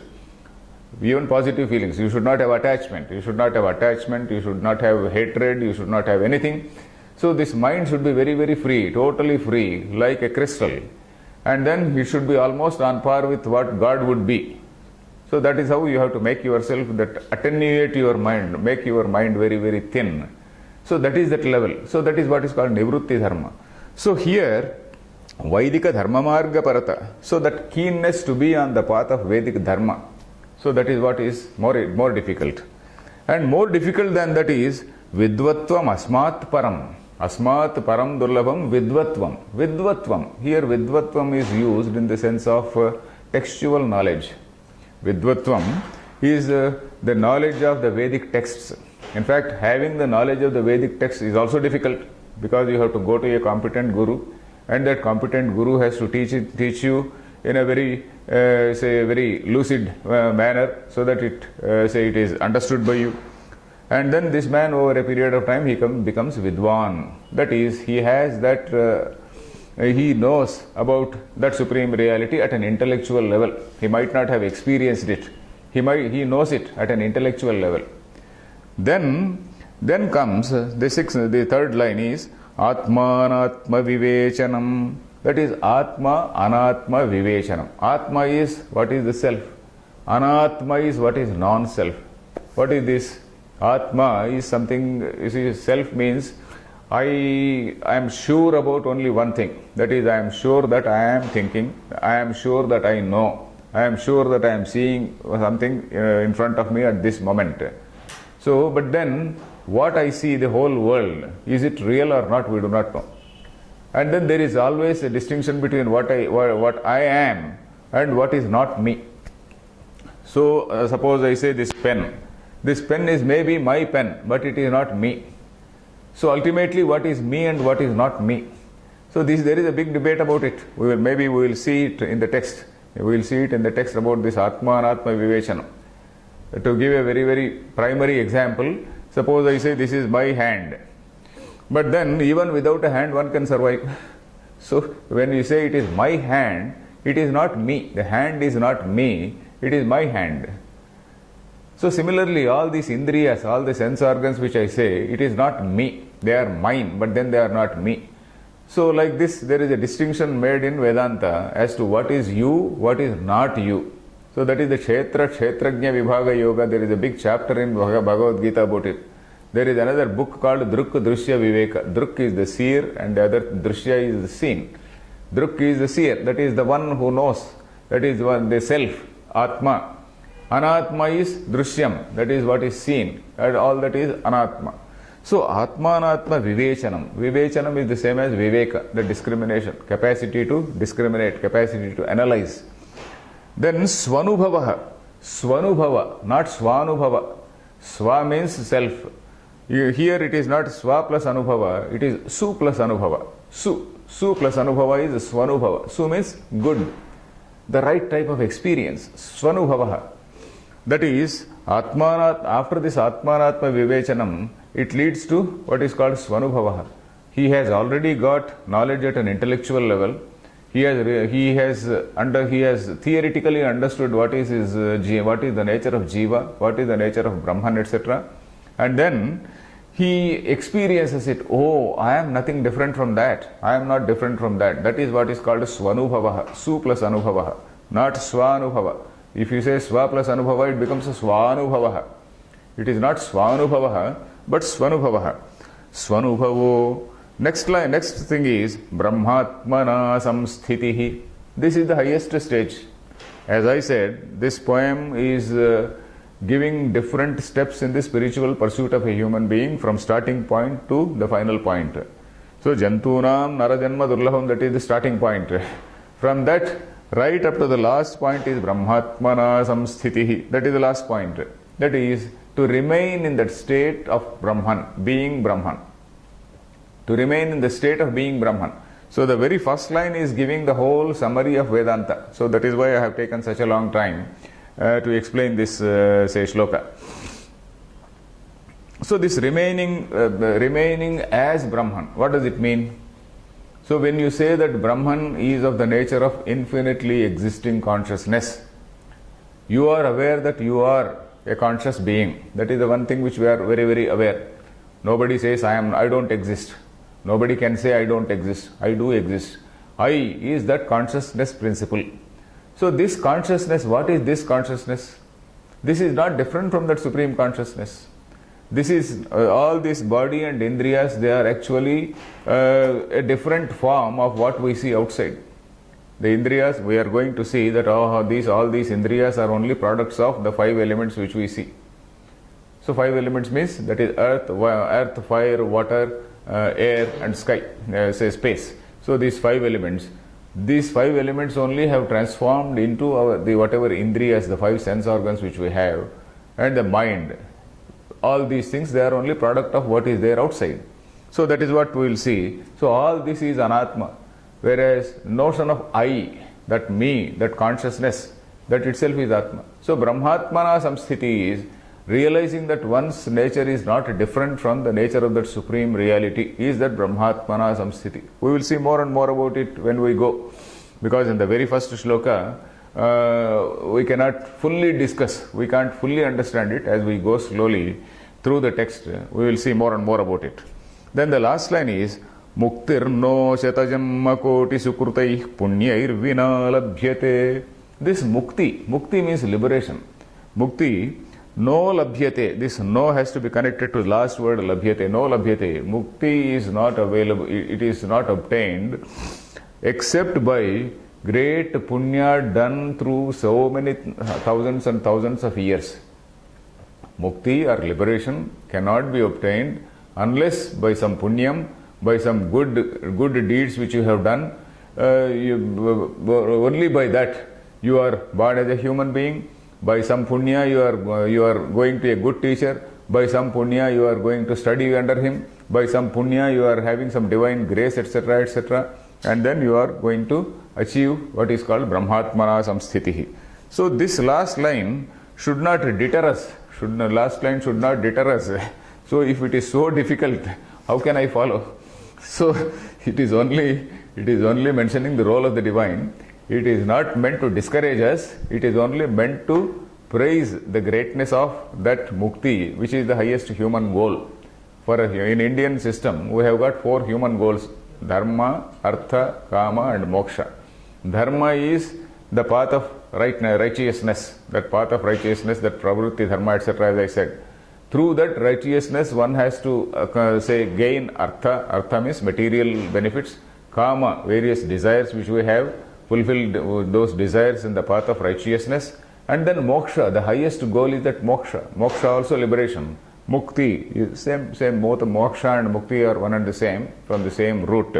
Even positive feelings. You should not have attachment. You should not have attachment. You should not have hatred. You should not have anything. So this mind should be very, very free, totally free, like a crystal. And then it should be almost on par with what God would be. So that is how you have to make yourself, that attenuate your mind, make your mind very, very thin. So that is that level. So that is what is called Nivrutti Dharma. So here, Vaidika Dharma Marga Parata. So that keenness to be on the path of Vedic Dharma. So that is what is more difficult. And more difficult than that is Vidvatvam Asmat Param. Asmat Param Durlabham Vidvatvam. Vidvatvam. Here Vidvatvam is used in the sense of textual knowledge. Vidvatvam is the knowledge of the Vedic texts. In fact, having the knowledge of the Vedic text is also difficult, because you have to go to a competent guru, and that competent guru has to teach you in a very very lucid manner, so that it is understood by you. And then this man, over a period of time, he becomes Vidwan. That is, he has that he knows about that supreme reality at an intellectual level. He might not have experienced it. He knows it at an intellectual level. Then comes the third line is Atmanatma Vivechanam. That is Atma Anatma Vivechanam. Atma is what is the self. Anatma is what is non-self. What is this? Atma is something, you see, self means I am sure about only one thing. That is, I am sure that I am thinking. I am sure that I know. I am sure that I am seeing something in front of me at this moment. So, but then what I see, the whole world, is it real or not? We do not know. And then there is always a distinction between what I am and what is not me. So, suppose I say this pen. This pen is maybe my pen, but it is not me. So ultimately, what is me and what is not me? So there is a big debate about it. We will see it in the text. We will see it in the text about this Atma Anatma Vivechanam. To give a very, very primary example, suppose I say this is my hand. But then even without a hand one can survive. So when you say it is my hand, it is not me. The hand is not me, it is my hand. So similarly, all these indriyas, all the sense organs which I say, it is not me. They are mine, but then they are not me. So like this, there is a distinction made in Vedanta as to what is you, what is not you. So that is the Kshetrajna Vibhaga Yoga. There is a big chapter in Bhagavad Gita about it. There is another book called Druk Drishya Viveka. Druk is the seer and the other Drishya is the seen. Druk is the seer, that is the one who knows. That is the self, Atma. Anatma is Drishyam, that is what is seen, and all that is Anatma. So Atmanatma Vivechanam. Vivechanam is the same as Viveka, the discrimination, capacity to discriminate, capacity to analyze. Then Svanubhavaha. Svanubhava, not Svanubhava. Swa means self. Here it is not Swa plus Anubhava, it is Su plus Anubhava. Su plus Anubhava is Svanubhava. Su means good, the right type of experience. Svanubhavaha. That is, after this Atmanatma Vivechanam, it leads to what is called Svanubhavaha. He has already got knowledge at an intellectual level. He has theoretically understood what is the nature of Jiva, what is the nature of Brahman, etc. And then he experiences it. Oh, I am nothing different from that. I am not different from that. That is what is called Svanubhavaha. Su plus Anubhavaha, not Svanubhava. If you say Swa plus Anubhava, it becomes a Svanubhavaha. It is not Svanubhavaha, but Svanubhavaha. Svanubhavo. Next thing is Brahmatmana Samsthitihi. This is the highest stage. As I said, this poem is giving different steps in the spiritual pursuit of a human being from starting point to the final point. So Jantunam Narajanma Durlabham, that is the starting point. From that right up to the last point is Brahmatmana Samsthitihi. That is the last point. That is to remain in that state of Brahman, being Brahman. To remain in the state of being Brahman. So the very first line is giving the whole summary of Vedanta. So that is why I have taken such a long time to explain this shloka. So this remaining as Brahman, what does it mean? So when you say that Brahman is of the nature of infinitely existing consciousness, you are aware that you are a conscious being. That is the one thing which we are very, very aware. Nobody says I don't exist. Nobody can say I don't exist. I do exist. I is that consciousness principle. So this consciousness, what is this consciousness? This is not different from that supreme consciousness. This is all this body and indriyas, they are actually a different form of what we see outside. The indriyas, we are going to see that all these indriyas are only products of the 5 elements which we see. So 5 elements means that is earth, fire, water, air and sky, say space. So these 5 elements. these five elements only have transformed into the whatever indriyas, the five sense organs which we have, and the mind. All these things, they are only product of what is there outside. So that is what we will see. So all this is anatma. Whereas notion of I, that me, that consciousness, that itself is atma. So brahmatmana samsthiti is realizing that one's nature is not different from the nature of that supreme reality, is that brahmatmana samsthiti. We will see more and more about it when we go, because in the very first shloka we cannot fully discuss, we can't fully understand it. As we go slowly through the text, we will see more and more about it. Then the last line is Muktirno Shatajanma Koti Sukrutai Punyair Vina Labhyate. This mukti means liberation. Mukti, no labhyate. This no has to be connected to the last word labhyate. No labhyate. Mukti is not available, it is not obtained except by great punya done through so many thousands and thousands of years. Mukti or liberation cannot be obtained unless by some punyam, by some good deeds which you have done. Only by that you are born as a human being. By some punya you are going to a good teacher. By some punya you are going to study under him. By some punya you are having some divine grace, etc., etc. And then you are going to achieve what is called brahmatmana samsthitihi. So this last line should not deter us. Last line should not deter us. So if it is so difficult, how can I follow? So it is only mentioning the role of the divine. It is not meant to discourage us. It is only meant to praise the greatness of that mukti, which is the highest human goal. In Indian system, we have got 4 human goals: dharma, artha, kama, and moksha. Dharma is the path of righteousness, that path of righteousness, that pravritti dharma, etc., as I said. Through that righteousness, one has to gain artha. Artha means material benefits. Kama, various desires which we have, fulfill those desires in the path of righteousness. And then moksha, the highest goal is that moksha. Moksha also liberation. Mukti, same, both moksha and mukti are one and the same, from the same root.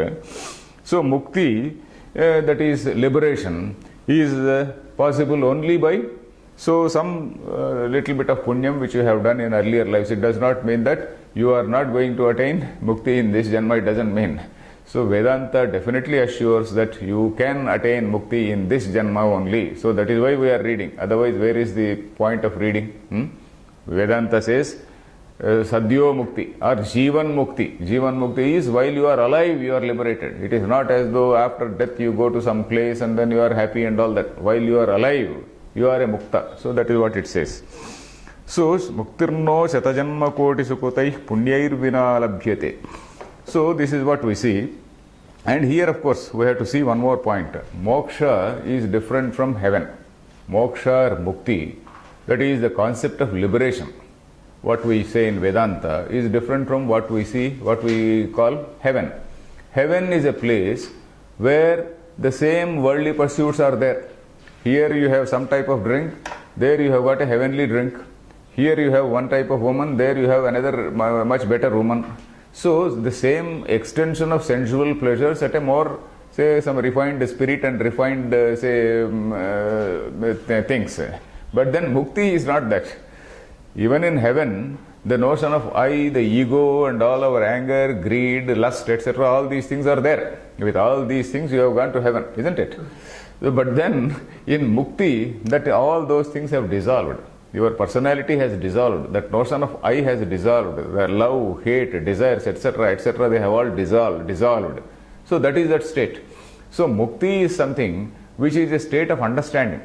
So mukti, that is liberation, is possible only by some little bit of punyam which you have done in earlier lives. It does not mean that you are not going to attain mukti in this janma. It doesn't mean. So Vedanta definitely assures that you can attain mukti in this janma only. So that is why we are reading. Otherwise, where is the point of reading? Vedanta says sadhyo mukti or jivan mukti. Jivan mukti is while you are alive, you are liberated. It is not as though after death you go to some place and then you are happy and all that. While you are alive, you are a mukta. So that is what it says. So muktirno shatajanma koti sukutaih punyair vina labhyate. So this is what we see. And here, of course, we have to see one more point. Moksha is different from heaven. Moksha or mukti, that is the concept of liberation. What we say in Vedanta is different from what we call heaven. Heaven is a place where the same worldly pursuits are there. Here you have some type of drink, there you have got a heavenly drink. Here you have one type of woman, there you have another much better woman. So the same extension of sensual pleasures at a more, some refined spirit and refined, things. But then mukti is not that. Even in heaven, the notion of I, the ego, and all our anger, greed, lust, etc., all these things are there. With all these things, you have gone to heaven, isn't it? But then in mukti, that all those things have dissolved. Your personality has dissolved. That notion of I has dissolved. The love, hate, desires, etc., etc., they have all dissolved. So that is that state. So mukti is something which is a state of understanding,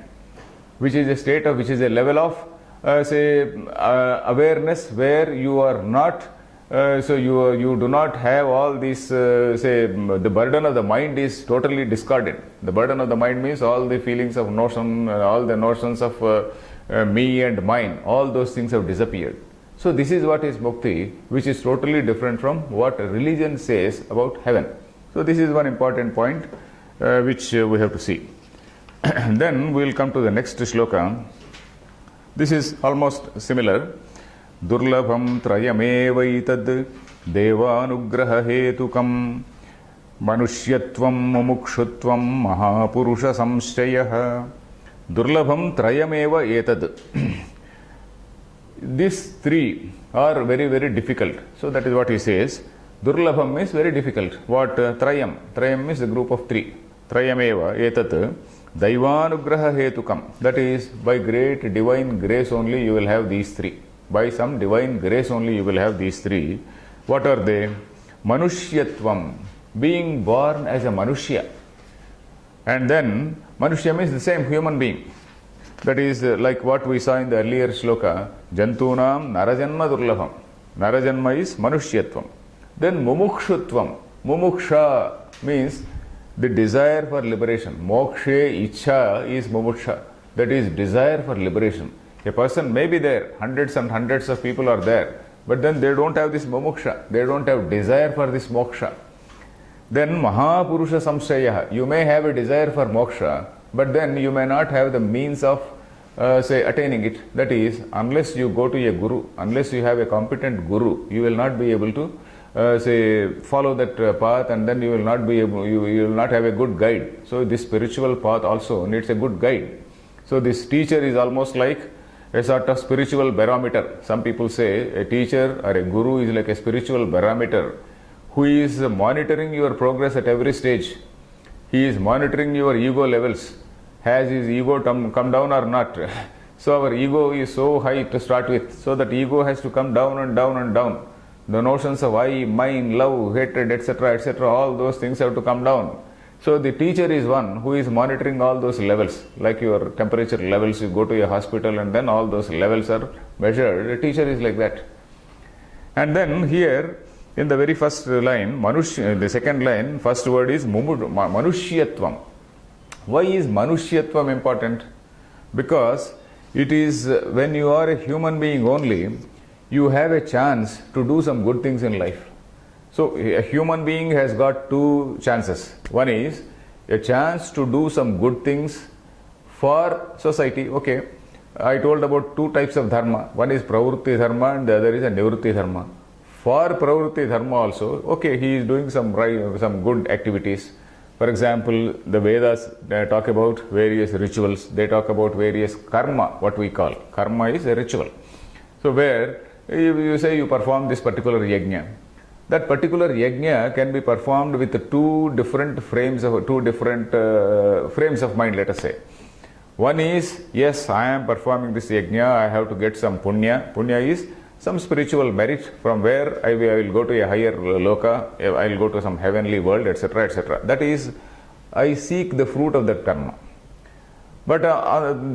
which is a level of awareness where you are not, you do not have all these, the burden of the mind is totally discarded. The burden of the mind means all the feelings of notion, all the notions of me and mine, all those things have disappeared. So this is what is mukti, which is totally different from what religion says about heaven. So this is one important point which we have to see. Then we will come to the next shloka. This is almost similar. Durlabham trayamevaitad devanugraha hetukam Manushyatvam mumukshutvam mahapurusha samshayah durlabham trayameva etad. These three are very, very difficult. So that is what he says. Durlabham is very difficult. What? Trayam. Trayam is the group of three. Trayameva etat daivanugraha hetukam. That is, by great divine grace only you will have these three. By some divine grace only you will have these three. What are they? Manushyatvam, being born as a Manushya. And then Manushya means the same human being. That is like what we saw in the earlier shloka, Jantunam Narajanma Durlabham. Narajanma is Manushyatvam. Then Mumukshutvam. Mumuksha means the desire for liberation. Mokshe Ichha is Mumuksha. That is desire for liberation. A person may be there, hundreds and hundreds of people are there, but then they don't have this Mumuksha. They don't have desire for this Moksha. Then Mahapurusha Samshayah. You may have a desire for Moksha, but then you may not have the means of attaining it. That is, unless you go to a guru, unless you have a competent guru, you will not be able to follow that path, and then you will not be able, you will not have a good guide. So this spiritual path also needs a good guide. So this teacher is almost like a sort of spiritual barometer. Some people say a teacher or a guru is like a spiritual barometer who is monitoring your progress at every stage. He is monitoring your ego levels. Has his ego come down or not? So our ego is so high to start with. So that ego has to come down and down and down. The notions of I, mine, love, hatred, etc., all those things have to come down. So the teacher is one who is monitoring all those levels. Like your temperature levels, you go to a hospital and then all those levels are measured. The teacher is like that. And then here, in the very first line, the second line, first word is Manushyatvam. Why is Manushyatvam important? Because it is when you are a human being only, you have a chance to do some good things in life. So a human being has got two chances. One is a chance to do some good things for society. Okay, I told about two types of dharma. One is pravrutti dharma and the other is a nivrutti dharma. For pravrutti dharma also, okay, he is doing some good activities. For example, the Vedas talk about various rituals. They talk about various karma, what we call. Karma is a ritual. So where you say you perform this particular yajna. That particular yajna can be performed with two different frames of mind, let us say. One is, yes, I am performing this yajna, I have to get some punya. Punya is some spiritual merit from where I will go to a higher loka, I will go to some heavenly world, etc., etc. That is, I seek the fruit of that karma. But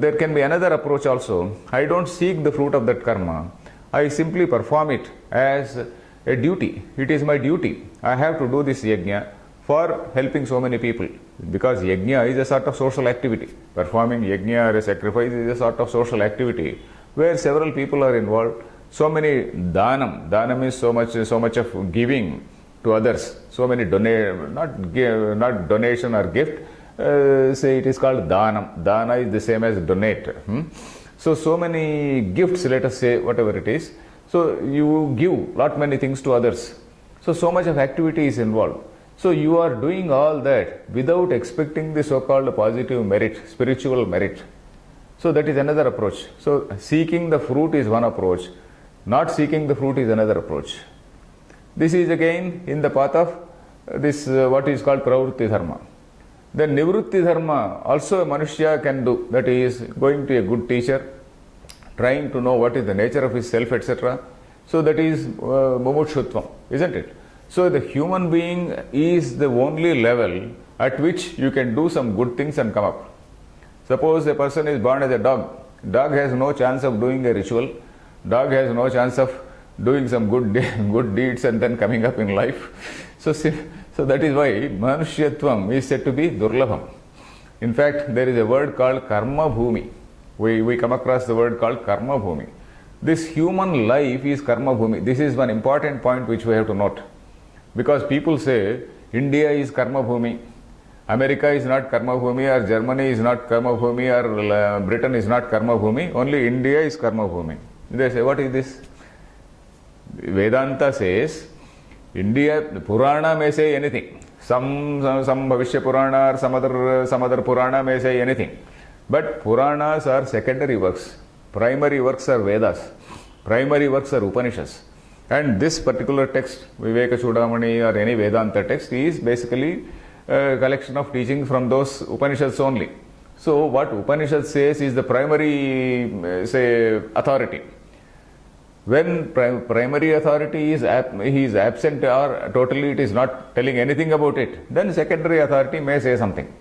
there can be another approach also. I don't seek the fruit of that karma. I simply perform it as a duty. It is my duty. I have to do this yajna for helping so many people. Because yajna is a sort of social activity. Performing yajna or a sacrifice is a sort of social activity where several people are involved. So many dhanam. Dhanam is so much of giving to others. So many not donation or gift. Say it is called dhanam. Dana is the same as donate. So many gifts, let us say, whatever it is. So you give lot many things to others. So much of activity is involved. So you are doing all that without expecting the so-called positive merit, spiritual merit. So that is another approach. So seeking the fruit is one approach. Not seeking the fruit is another approach. This is again in the path of this what is called pravrutti dharma. Then nivrutti dharma also a Manushya can do. That is going to a good teacher, trying to know what is the nature of his self, etc. So that is mumukshutvam, isn't it? So the human being is the only level at which you can do some good things and come up. Suppose a person is born as a dog. Dog has no chance of doing a ritual. Dog has no chance of doing some good deeds and then coming up in life. So that is why Manushyatvam is said to be Durlabham. In fact, there is a word called Karma Bhumi. We come across the word called Karma Bhumi. This human life is Karma Bhumi. This is one important point which we have to note. Because people say India is Karma Bhumi, America is not Karma Bhumi, or Germany is not Karma Bhumi, or Britain is not Karma Bhumi, only India is Karma Bhumi. They say, what is this? Vedanta says, India, Purana may say anything. Some Bhavishya Purana or some other Purana may say anything. But Puranas are secondary works. Primary works are Vedas. Primary works are Upanishads. And this particular text, Viveka Chudamani or any Vedanta text, is basically a collection of teachings from those Upanishads only. So what Upanishad says is the primary, authority. When primary authority is absent or totally it is not telling anything about it, then secondary authority may say something.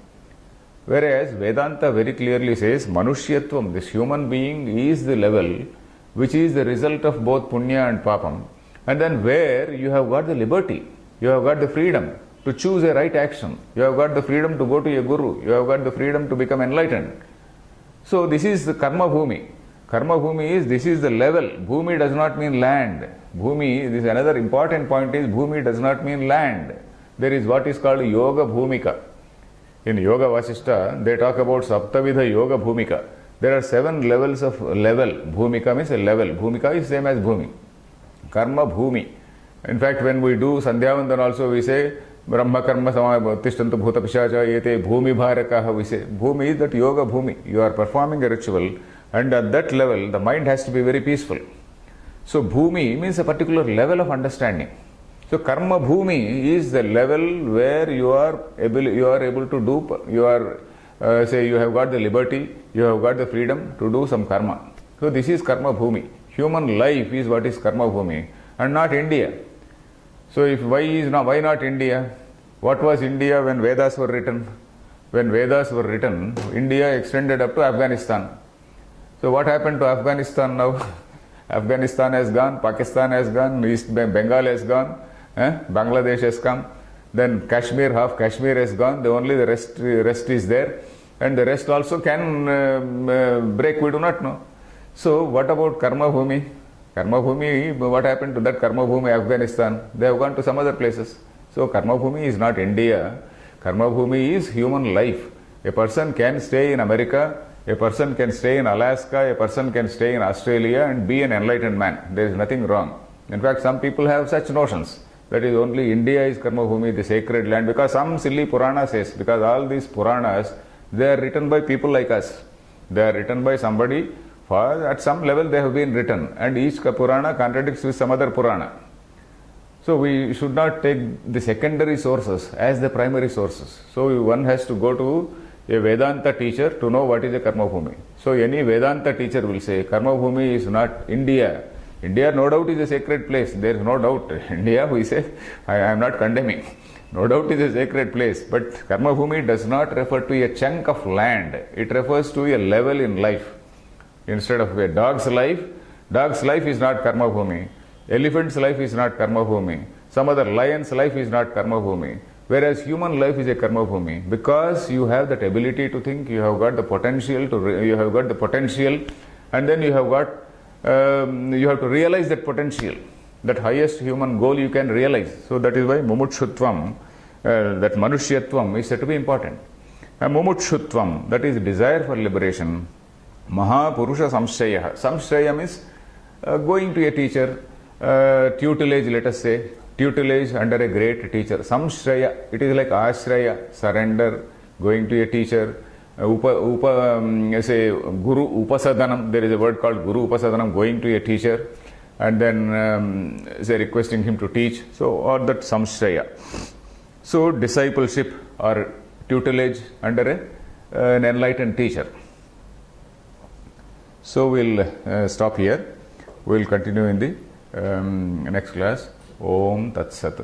Whereas Vedanta very clearly says Manushyatvam, this human being, is the level which is the result of both punya and papam, and then where you have got the liberty, you have got the freedom to choose a right action, you have got the freedom to go to a guru, you have got the freedom to become enlightened. So this is the karma bhumi. Karma bhumi this is the level. Bhumi does not mean land. Bhumi, this is another important point, is bhumi does not mean land. There is what is called yoga bhumika. In Yoga Vasishta, they talk about Saptavidha Yoga Bhumika. There are 7 levels of level. Bhumika means a level. Bhumika is same as bhumi. Karma bhumi. In fact, when we do Sandhyavandan also, we say Brahma Karma Samabhutishtantu Bhuta Pishacha Yete Bhumi Bharakaha. We say bhumi is that yoga bhumi. You are performing a ritual, and at that level, the mind has to be very peaceful. So bhumi means a particular level of understanding. So karma bhumi is the level where you are able to do, you have got the liberty, you have got the freedom to do some karma. So this is karma bhumi. Human life is what is karma bhumi, and not India. So why not India? What was India when Vedas were written? When Vedas were written, India extended up to Afghanistan. So what happened to Afghanistan now? Afghanistan has gone, Pakistan has gone, East Bengal has gone, Bangladesh has come, then Kashmir, half Kashmir has gone, the rest is there, and the rest also can break, we do not know. So what about Karma Bhumi? Karma Bhumi, what happened to that Karma Bhumi Afghanistan? They have gone to some other places. So Karma Bhumi is not India. Karma Bhumi is human life. A person can stay in America, a person can stay in Alaska, a person can stay in Australia and be an enlightened man. There is nothing wrong. In fact, some people have such notions. That is only India is Karma Bhumi, the sacred land, because some silly Purana says, because all these Puranas, they are written by people like us. They are written by somebody, for at some level they have been written, and each Purana contradicts with some other Purana. So we should not take the secondary sources as the primary sources. So one has to go to a Vedanta teacher to know what is a Karma Bhumi. So any Vedanta teacher will say, Karma Bhumi is not India. India, no doubt, is a sacred place. There is no doubt. India, we say, I am not condemning. No doubt is a sacred place. But Karma Bhumi does not refer to a chunk of land. It refers to a level in life. Instead of a dog's life is not Karma Bhumi. Elephant's life is not Karma Bhumi. Some other lion's life is not Karma Bhumi. Whereas human life is a Karma Bhumi. Because you have that ability to think, you have got the potential and then you have to realize that potential. That highest human goal you can realize. So that is why mumutshutvam, that manushyatvam is said to be important. And mumutshutvam, that is desire for liberation. Mahapurusha samshaya. Samshaya means going to a teacher, tutelage, let us say, tutelage under a great teacher. Samshraya, it is like ashraya, surrender, going to a teacher. Guru upasadanam, there is a word called Guru upasadanam, going to a teacher and then requesting him to teach. So, or that samshraya. So, discipleship or tutelage under an enlightened teacher. So, we'll stop here. We'll continue in the next class. Om Tat Sat.